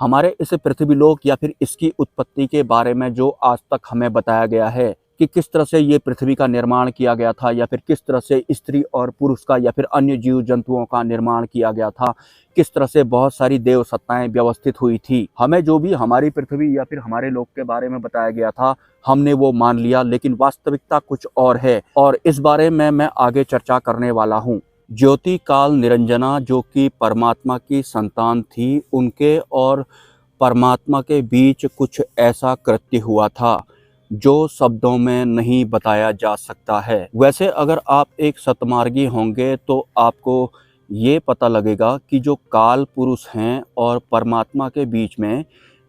हमारे इस पृथ्वीलोक या फिर इसकी उत्पत्ति के बारे में जो आज तक हमें बताया गया है कि किस तरह से ये पृथ्वी का निर्माण किया गया था, या फिर किस तरह से स्त्री और पुरुष का या फिर अन्य जीव जंतुओं का निर्माण किया गया था, किस तरह से बहुत सारी देव सत्ताएं व्यवस्थित हुई थी। हमें जो भी हमारी पृथ्वी या फिर हमारे लोक के बारे में बताया गया था, हमने वो मान लिया, लेकिन वास्तविकता कुछ और है और इस बारे में मैं आगे चर्चा करने वाला हूँ। ज्योति काल निरंजना जो कि परमात्मा की संतान थी, उनके और परमात्मा के बीच कुछ ऐसा कृत्य हुआ था जो शब्दों में नहीं बताया जा सकता है। वैसे अगर आप एक सतमार्गी होंगे तो आपको ये पता लगेगा कि जो काल पुरुष हैं और परमात्मा के बीच में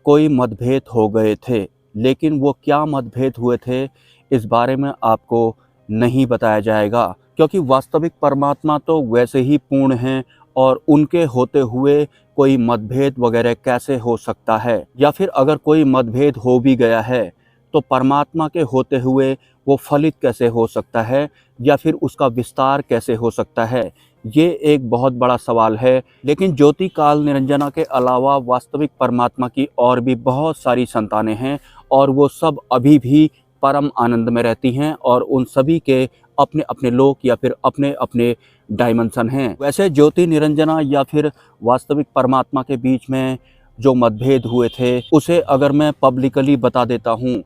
कोई मतभेद हो गए थे, लेकिन वो क्या मतभेद हुए थे इस बारे में आपको नहीं बताया जाएगा, क्योंकि वास्तविक परमात्मा तो वैसे ही पूर्ण हैं और उनके होते हुए कोई मतभेद वगैरह कैसे हो सकता है, या फिर अगर कोई मतभेद हो भी गया है तो परमात्मा के होते हुए वो फलित कैसे हो सकता है, या फिर उसका विस्तार कैसे हो सकता है। ये एक बहुत बड़ा सवाल है। लेकिन ज्योति काल निरंजना के अलावा वास्तविक परमात्मा की और भी बहुत सारी संतानें हैं और वो सब अभी भी परम आनंद में रहती हैं और उन सभी के अपने अपने लोक या फिर अपने अपने डायमेंशन हैं। वैसे ज्योति निरंजना या फिर वास्तविक परमात्मा के बीच में जो मतभेद हुए थे उसे अगर मैं पब्लिकली बता देता हूँ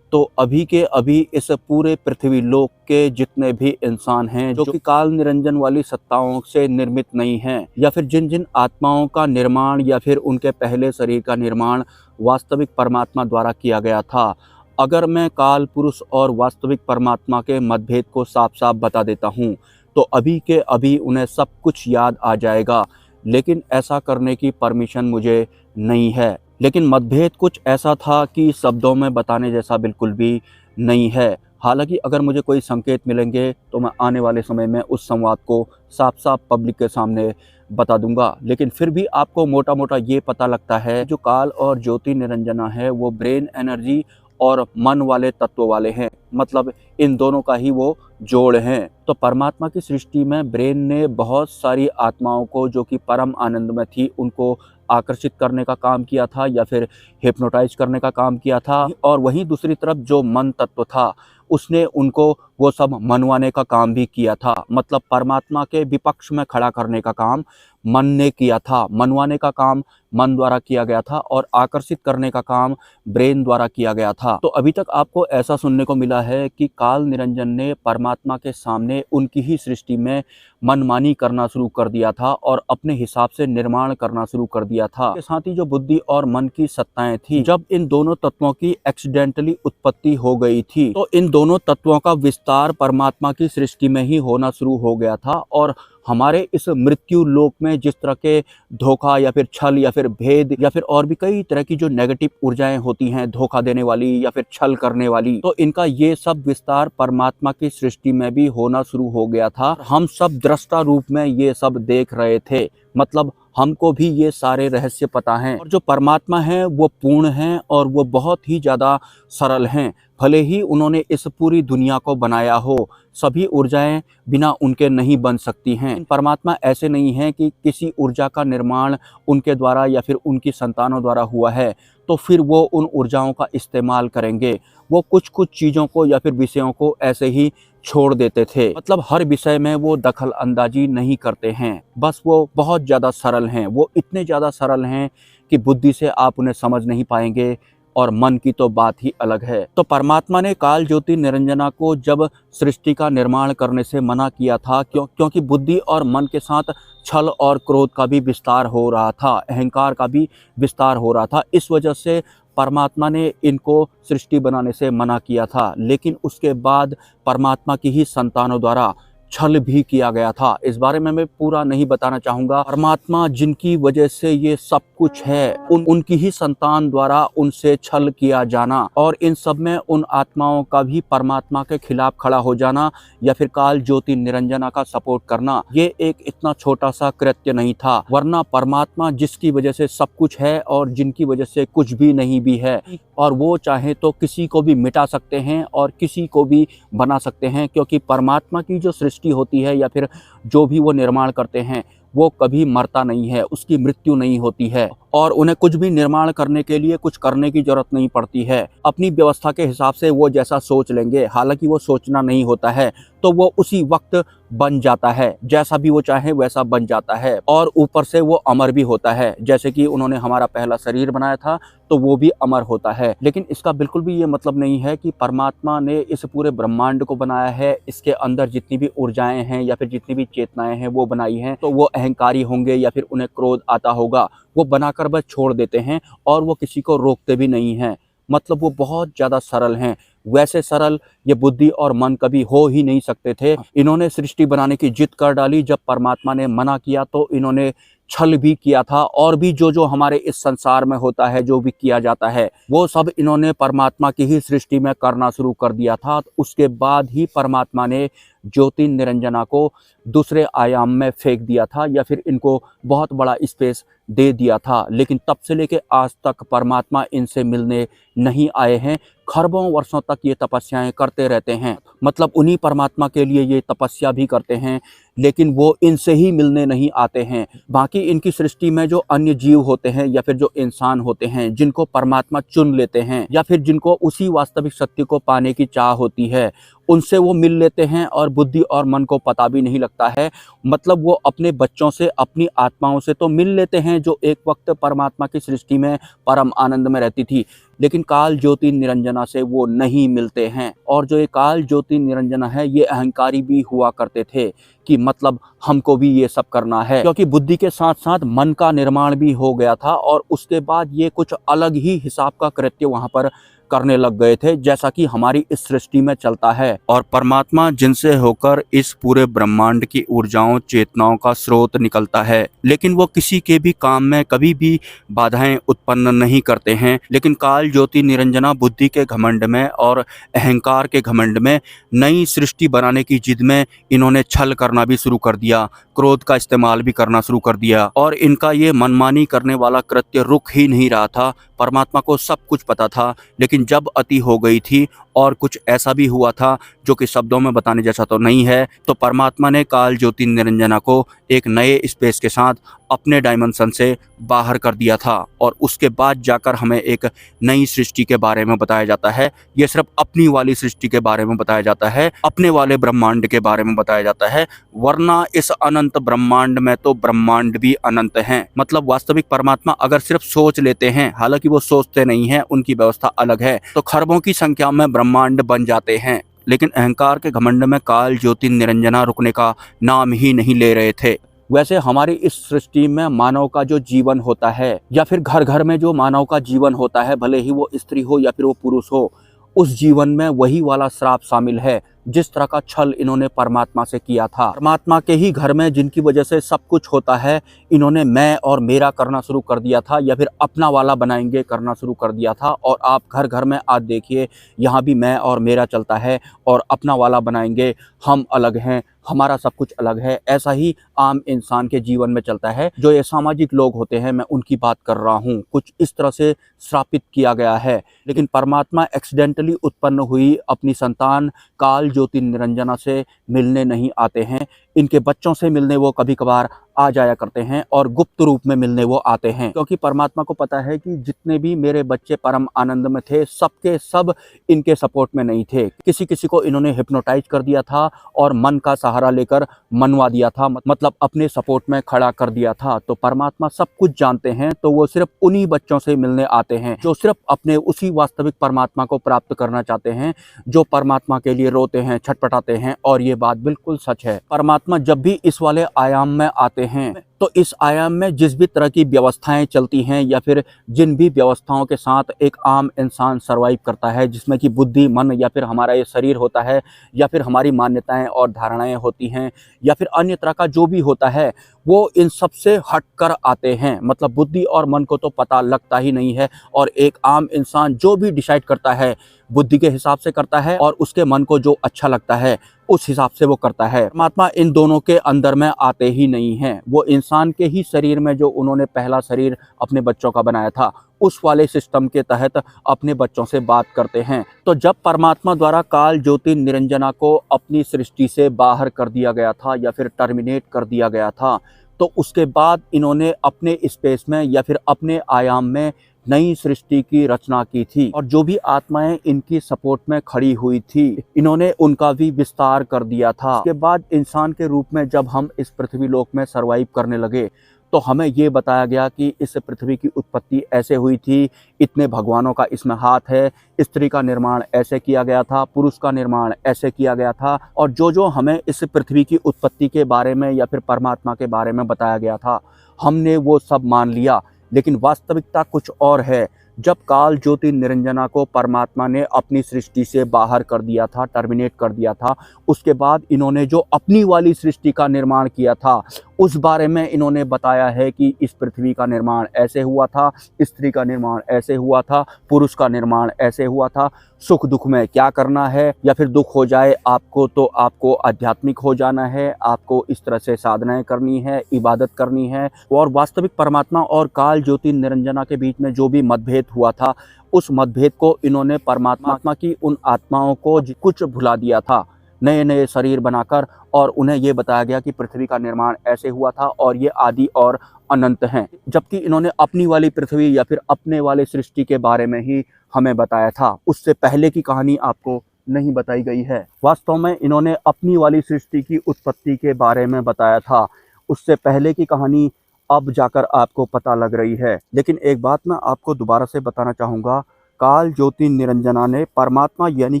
तो अभी के अभी इस पूरे पृथ्वी लोक के जितने भी इंसान हैं जो कि काल निरंजन वाली सत्ताओं से निर्मित नहीं हैं, या फिर जिन जिन आत्माओं का निर्माण या फिर उनके पहले शरीर का निर्माण वास्तविक परमात्मा द्वारा किया गया था, अगर मैं काल पुरुष और वास्तविक परमात्मा के मतभेद को साफ साफ बता देता हूँ तो अभी के अभी उन्हें सब कुछ याद आ जाएगा। लेकिन ऐसा करने की परमिशन मुझे नहीं है। लेकिन मतभेद कुछ ऐसा था कि शब्दों में बताने जैसा बिल्कुल भी नहीं है। हालांकि अगर मुझे कोई संकेत मिलेंगे तो मैं आने वाले समय में उस संवाद को साफ साफ पब्लिक के सामने बता दूंगा। लेकिन फिर भी आपको मोटा मोटा ये पता लगता है जो काल और ज्योति निरंजना है वो ब्रेन एनर्जी और मन वाले तत्व वाले हैं, मतलब इन दोनों का ही वो जोड़ हैं। तो परमात्मा की सृष्टि में ब्रेन ने बहुत सारी आत्माओं को जो कि परम आनंद में थी उनको आकर्षित करने का काम किया था या फिर हिप्नोटाइज करने का काम किया था, और वहीं दूसरी तरफ जो मन तत्व था उसने उनको वो सब मनवाने का काम भी किया था। मतलब परमात्मा के विपक्ष में खड़ा करने का काम मन ने किया था, मनवाने का काम मन द्वारा किया गया था और आकर्षित करने का काम ब्रेन द्वारा किया गया था। तो अभी तक आपको ऐसा सुनने को मिला है कि काल निरंजन ने परमात्मा के सामने उनकी ही सृष्टि में मनमानी करना शुरू कर दिया था और अपने हिसाब से निर्माण करना शुरू कर दिया था। इसके साथ ही जो बुद्धि और मन की सत्ताएं थी, जब इन दोनों तत्वों की एक्सीडेंटली उत्पत्ति हो गई थी तो इन दोनों तत्वों का विस्तार परमात्मा की सृष्टि में ही होना शुरू हो गया था। और हमारे इस मृत्यु लोक में जिस तरह के धोखा या फिर छल या फिर भेद या फिर और भी कई तरह की जो नेगेटिव ऊर्जाएं होती हैं, धोखा देने वाली या फिर छल करने वाली, तो इनका ये सब विस्तार परमात्मा की सृष्टि में भी होना शुरू हो गया था। हम सब दृष्टा रूप में ये सब देख रहे थे, मतलब हमको भी ये सारे रहस्य पता हैं। और जो परमात्मा है वो पूर्ण है और वो बहुत ही ज़्यादा सरल हैं। भले ही उन्होंने इस पूरी दुनिया को बनाया हो, सभी ऊर्जाएं बिना उनके नहीं बन सकती हैं। परमात्मा ऐसे नहीं है कि किसी ऊर्जा का निर्माण उनके द्वारा या फिर उनकी संतानों द्वारा हुआ है तो फिर वो उन ऊर्जाओं का इस्तेमाल करेंगे। वो कुछ कुछ चीज़ों को या फिर विषयों को ऐसे ही छोड़ देते थे, मतलब हर विषय में वो दखल अंदाजी नहीं करते हैं। बस वो बहुत ज़्यादा सरल हैं, वो इतने ज़्यादा सरल हैं कि बुद्धि से आप उन्हें समझ नहीं पाएंगे और मन की तो बात ही अलग है। तो परमात्मा ने काल ज्योति निरंजना को जब सृष्टि का निर्माण करने से मना किया था क्योंकि बुद्धि और मन के साथ छल और क्रोध का भी विस्तार हो रहा था, अहंकार का भी विस्तार हो रहा था। इस वजह से परमात्मा ने इनको सृष्टि बनाने से मना किया था। लेकिन उसके बाद परमात्मा की ही संतानों द्वारा छल भी किया गया था। इस बारे में मैं पूरा नहीं बताना चाहूँगा। परमात्मा जिनकी वजह से ये सब कुछ है, उनकी ही संतान द्वारा उनसे छल किया जाना और इन सब में उन आत्माओं का भी परमात्मा के खिलाफ खड़ा हो जाना या फिर काल ज्योति निरंजना का सपोर्ट करना, ये एक इतना छोटा सा कृत्य नहीं था। वरना परमात्मा जिसकी वजह से सब कुछ है और जिनकी वजह से कुछ भी नहीं भी है, और वो चाहे तो किसी को भी मिटा सकते हैं और किसी को भी बना सकते हैं, क्योंकि परमात्मा की जो सृष्टि होती है या फिर जो भी वो निर्माण करते हैं वो कभी मरता नहीं है, उसकी मृत्यु नहीं होती है। और उन्हें कुछ भी निर्माण करने के लिए कुछ करने की जरूरत नहीं पड़ती है। अपनी व्यवस्था के हिसाब से वो जैसा सोच लेंगे, हालांकि वो सोचना नहीं होता है, तो वो उसी वक्त बन जाता है, जैसा भी वो चाहे वैसा बन जाता है। और ऊपर से वो अमर भी होता है, जैसे कि उन्होंने हमारा पहला शरीर बनाया था तो वो भी अमर होता है। लेकिन इसका बिल्कुल भी ये मतलब नहीं है कि परमात्मा ने इस पूरे ब्रह्मांड को बनाया है, इसके अंदर जितनी भी ऊर्जाएं हैं या फिर जितनी भी चेतनाएं हैं वो बनाई हैं, तो वो अहंकारी होंगे या फिर उन्हें क्रोध आता होगा। वो बनाकर बस छोड़ देते हैं और वो किसी को रोकते भी नहीं हैं। मतलब वो बहुत ज़्यादा सरल हैं। वैसे सरल ये बुद्धि और मन कभी हो ही नहीं सकते थे। इन्होंने सृष्टि बनाने की जिद कर डाली। जब परमात्मा ने मना किया तो इन्होंने छल भी किया था, और भी जो जो हमारे इस संसार में होता है, जो भी किया जाता है, वो सब इन्होंने परमात्मा की ही सृष्टि में करना शुरू कर दिया था। उसके बाद ही परमात्मा ने ज्योति निरंजना को दूसरे आयाम में फेंक दिया था, या फिर इनको बहुत बड़ा स्पेस दे दिया था। लेकिन तब से लेके आज तक परमात्मा इनसे मिलने नहीं आए हैं। खरबों वर्षों तक ये तपस्याएं करते रहते हैं, मतलब उन्हीं परमात्मा के लिए ये तपस्या भी करते हैं, लेकिन वो इनसे ही मिलने नहीं आते हैं। बाकी इनकी सृष्टि में जो अन्य जीव होते हैं या फिर जो इंसान होते हैं, जिनको परमात्मा चुन लेते हैं या फिर जिनको उसी वास्तविक सत्य को पाने की चाह होती है, उनसे वो मिल लेते हैं और बुद्धि और मन को पता भी नहीं लगता है। मतलब वो अपने बच्चों से, अपनी आत्माओं से तो मिल लेते हैं जो एक वक्त परमात्मा की सृष्टि में परम आनंद में रहती थी, लेकिन काल ज्योति निरंजना से वो नहीं मिलते हैं। और जो ये काल ज्योति निरंजना है, ये अहंकारी भी हुआ करते थे कि मतलब हमको भी ये सब करना है, क्योंकि बुद्धि के साथ साथ मन का निर्माण भी हो गया था और उसके बाद ये कुछ अलग ही हिसाब का कृत्य वहां पर करने लग गए थे, जैसा कि हमारी इस सृष्टि में चलता है। और परमात्मा जिनसे होकर इस पूरे ब्रह्मांड की ऊर्जाओं चेतनाओं का स्रोत निकलता है, लेकिन वो किसी के भी काम में कभी भी बाधाएं उत्पन्न नहीं करते हैं। लेकिन काल ज्योति निरंजना बुद्धि के घमंड में और अहंकार के घमंड में नई सृष्टि बनाने की जिद में इन्होंने छल करना भी शुरू कर दिया, क्रोध का इस्तेमाल भी करना शुरू कर दिया, और इनका ये मनमानी करने वाला कृत्य रुक ही नहीं रहा था। परमात्मा को सब कुछ पता था, लेकिन जब अति हो गई थी और कुछ ऐसा भी हुआ था जो कि शब्दों में बताने जैसा तो नहीं है, तो परमात्मा ने काल ज्योति निरंजना को एक नए स्पेस के साथ अपने डायमेंशन से बाहर कर दिया था, और उसके बाद जाकर हमें एक नई सृष्टि के बारे में बताया जाता है। ये सिर्फ अपनी वाली सृष्टि के बारे में बताया जाता है, अपने वाले ब्रह्मांड के बारे में बताया जाता है, वरना इस अनंत ब्रह्मांड में तो ब्रह्मांड भी अनंत हैं। मतलब वास्तविक परमात्मा अगर सिर्फ सोच लेते हैं, हालांकि वो सोचते नहीं हैं, उनकी व्यवस्था अलग है, तो खरबों की संख्या में ब्रह्मांड बन जाते हैं। लेकिन अहंकार के घमंड में काल ज्योति निरंजना रुकने का नाम ही नहीं ले रहे थे। वैसे हमारी इस सृष्टि में मानव का जो जीवन होता है, या फिर घर घर में जो मानव का जीवन होता है, भले ही वो स्त्री हो या फिर वो पुरुष हो, उस जीवन में वही वाला श्राप शामिल है जिस तरह का छल इन्होंने परमात्मा से किया था। परमात्मा के ही घर में जिनकी वजह से सब कुछ होता है, इन्होंने मैं और मेरा करना शुरू कर दिया था, या फिर अपना वाला बनाएंगे करना शुरू कर दिया था। और आप घर घर में आज देखिए, यहाँ भी मैं और मेरा चलता है, और अपना वाला बनाएंगे, हम अलग हैं, हमारा सब कुछ अलग है। ऐसा ही आम इंसान के जीवन में चलता है। जो ये सामाजिक लोग होते हैं, मैं उनकी बात कर रहा हूँ, कुछ इस तरह से श्रापित किया गया है। लेकिन परमात्मा एक्सीडेंटली उत्पन्न हुई अपनी संतान काल ज्योति निरंजना से मिलने नहीं आते हैं। इनके बच्चों से मिलने वो कभी कभार आ जाया करते हैं, और गुप्त रूप में मिलने वो आते हैं, क्योंकि परमात्मा को पता है कि जितने भी मेरे बच्चे परम आनंद में थे, सबके सब इनके सपोर्ट में नहीं थे। किसी किसी को इन्होंने हिप्नोटाइज कर दिया था और मन का सहारा लेकर मनवा दिया था, मतलब अपने सपोर्ट में खड़ा कर दिया था। तो परमात्मा सब कुछ जानते हैं, तो वो सिर्फ उन्हीं बच्चों से मिलने आते हैं जो सिर्फ अपने उसी वास्तविक परमात्मा को प्राप्त करना चाहते हैं, जो परमात्मा के लिए रोते हैं, छटपटाते हैं। और ये बात बिल्कुल सच है। परमात्मा जब भी इस वाले आयाम में आते हैं, तो इस आयाम में जिस भी तरह की व्यवस्थाएं चलती हैं, या फिर जिन भी व्यवस्थाओं के साथ एक आम इंसान सरवाइव करता है, जिसमें कि बुद्धि, मन, या फिर हमारा ये शरीर होता है, या फिर हमारी मान्यताएं और धारणाएं होती हैं, या फिर अन्य तरह का जो भी होता है, वो इन सब से हट कर आते हैं। मतलब बुद्धि और मन को तो पता लगता ही नहीं है, और एक आम इंसान जो भी डिसाइड करता है, बुद्धि के हिसाब से करता है, और उसके मन को जो अच्छा लगता है उस हिसाब से वो करता है। परमात्मा इन दोनों के अंदर में आते ही नहीं हैं। वो इंसान के ही शरीर में, जो उन्होंने पहला शरीर अपने बच्चों का बनाया था, उस वाले सिस्टम के तहत अपने बच्चों से बात करते हैं। तो जब परमात्मा द्वारा काल ज्योति निरंजना को अपनी सृष्टि से बाहर कर दिया गया था, या फिर टर्मिनेट कर दिया गया था, तो तो उसके बाद इन्होंने अपने स्पेस में या फिर अपने आयाम में नई सृष्टि की रचना की थी, और जो भी आत्माएं इनकी सपोर्ट में खड़ी हुई थी इन्होंने उनका भी विस्तार कर दिया था। उसके बाद इंसान के रूप में जब हम इस पृथ्वी लोक में सरवाइव करने लगे तो हमें ये बताया गया कि इस पृथ्वी की उत्पत्ति ऐसे हुई थी, इतने भगवानों का इसमें हाथ है, स्त्री का निर्माण ऐसे किया गया था, पुरुष का निर्माण ऐसे किया गया था। और जो हमें इस पृथ्वी की उत्पत्ति के बारे में या फिर परमात्मा के बारे में बताया गया था हमने वो सब मान लिया, लेकिन वास्तविकता कुछ और है। जब काल ज्योति निरंजना को परमात्मा ने अपनी सृष्टि से बाहर कर दिया था, टर्मिनेट कर दिया था, उसके बाद इन्होंने जो अपनी वाली सृष्टि का निर्माण किया था उस बारे में इन्होंने बताया है कि इस पृथ्वी का निर्माण ऐसे हुआ था, स्त्री का निर्माण ऐसे हुआ था, पुरुष का निर्माण ऐसे हुआ था। सुख दुख में क्या करना है, या फिर दुख हो जाए आपको तो आपको आध्यात्मिक हो जाना है, आपको इस तरह से साधनाएं करनी है, इबादत करनी है। और वास्तविक परमात्मा और काल ज्योति निरंजना के बीच में जो भी मतभेद हुआ था उस मतभेद को इन्होंने परमात्मा की उन आत्माओं को कुछ भुला दिया था, नए नए शरीर बनाकर, और उन्हें ये बताया गया कि पृथ्वी का निर्माण ऐसे हुआ था और ये आदि और अनंत हैं। जबकि इन्होंने अपनी वाली पृथ्वी या फिर अपने वाले सृष्टि के बारे में ही हमें बताया था, उससे पहले की कहानी आपको नहीं बताई गई है। वास्तव में इन्होंने अपनी वाली सृष्टि की उत्पत्ति के बारे में बताया था, उससे पहले की कहानी अब जाकर आपको पता लग रही है। लेकिन एक बात मैं आपको दोबारा से बताना चाहूँगा, काल ज्योति निरंजना ने परमात्मा यानी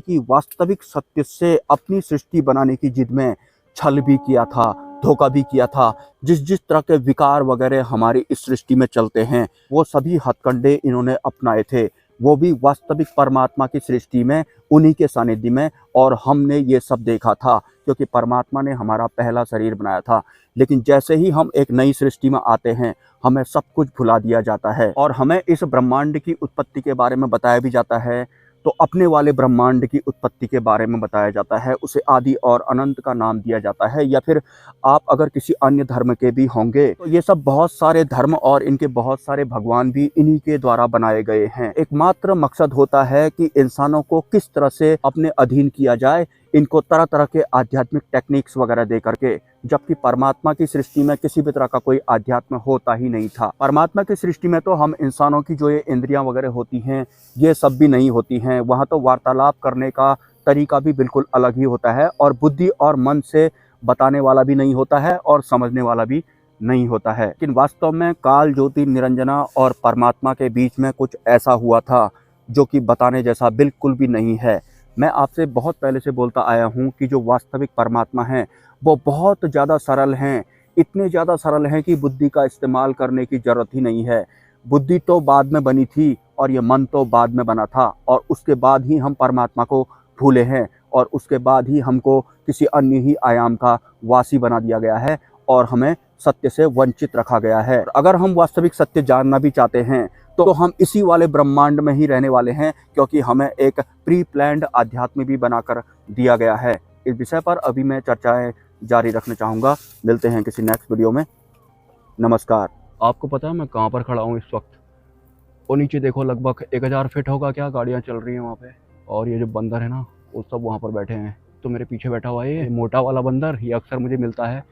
कि वास्तविक सत्य से अपनी सृष्टि बनाने की जिद में छल भी किया था, धोखा भी किया था। जिस तरह के विकार वगैरह हमारी इस सृष्टि में चलते हैं वो सभी हथकंडे इन्होंने अपनाए थे, वो भी वास्तविक परमात्मा की सृष्टि में, उन्हीं के सानिध्य में, और हमने ये सब देखा था क्योंकि परमात्मा ने हमारा पहला शरीर बनाया था। लेकिन जैसे ही हम एक नई सृष्टि में आते हैं हमें सब कुछ भुला दिया जाता है और हमें इस ब्रह्मांड की उत्पत्ति के बारे में बताया भी जाता है। तो अपने वाले ब्रह्मांड की उत्पत्ति के बारे में बताया जाता है, उसे आदि और अनंत का नाम दिया जाता है। या फिर आप अगर किसी अन्य धर्म के भी होंगे तो ये सब बहुत सारे धर्म और इनके बहुत सारे भगवान भी इन्हीं के द्वारा बनाए गए हैं। एकमात्र मकसद होता है कि इंसानों को किस तरह से अपने अधीन किया जाए, इनको तरह तरह के आध्यात्मिक टेक्निक्स वगैरह दे करके, जबकि परमात्मा की सृष्टि में किसी भी तरह का कोई आध्यात्म होता ही नहीं था। परमात्मा की सृष्टि में तो हम इंसानों की जो ये इंद्रियां वगैरह होती हैं ये सब भी नहीं होती हैं, वहाँ तो वार्तालाप करने का तरीका भी बिल्कुल अलग ही होता है और बुद्धि और मन से बताने वाला भी नहीं होता है और समझने वाला भी नहीं होता है। लेकिन वास्तव में काल ज्योति निरंजना और परमात्मा के बीच में कुछ ऐसा हुआ था जो कि बताने जैसा बिल्कुल भी नहीं है। मैं आपसे बहुत पहले से बोलता आया हूँ कि जो वास्तविक परमात्मा हैं वो बहुत ज़्यादा सरल हैं, इतने ज़्यादा सरल हैं कि बुद्धि का इस्तेमाल करने की ज़रूरत ही नहीं है। बुद्धि तो बाद में बनी थी और ये मन तो बाद में बना था, और उसके बाद ही हम परमात्मा को भूले हैं और उसके बाद ही हमको किसी अन्य ही आयाम का वासी बना दिया गया है और हमें सत्य से वंचित रखा गया है। अगर हम वास्तविक सत्य जानना भी चाहते हैं तो हम इसी वाले ब्रह्मांड में ही रहने वाले हैं, क्योंकि हमें एक प्री प्लान्ड अध्यात्म भी बनाकर दिया गया है। इस विषय पर अभी मैं चर्चाएं जारी रखना चाहूँगा। मिलते हैं किसी नेक्स्ट वीडियो में। नमस्कार। आपको पता है मैं कहाँ पर खड़ा हूँ इस वक्त? वो नीचे देखो, लगभग 1000 फीट होगा क्या गाड़ियाँ चल रही हैं वहाँ पे, और ये जो बंदर है ना वो सब वहाँ पर बैठे हैं। तो मेरे पीछे बैठा हुआ है ये मोटा वाला बंदर, ये अक्सर मुझे मिलता है।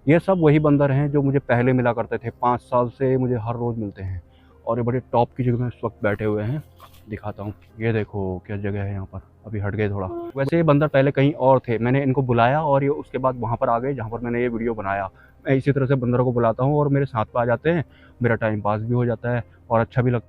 ये सब वही बंदर हैं जो मुझे पहले मिला करते थे, 5 साल से मुझे हर रोज़ मिलते हैं, और ये बड़े टॉप की जगह में इस वक्त बैठे हुए हैं। दिखाता हूँ, ये देखो क्या जगह है यहाँ पर। अभी हट गए थोड़ा। वैसे ये बंदर पहले कहीं और थे, मैंने इनको बुलाया और ये उसके बाद वहाँ पर आ गए जहाँ पर मैंने ये वीडियो बनाया। मैं इसी तरह से बंदरों को बुलाता हूँ और मेरे साथ पे आ जाते हैं, मेरा टाइम पास भी हो जाता है और अच्छा भी लगता है।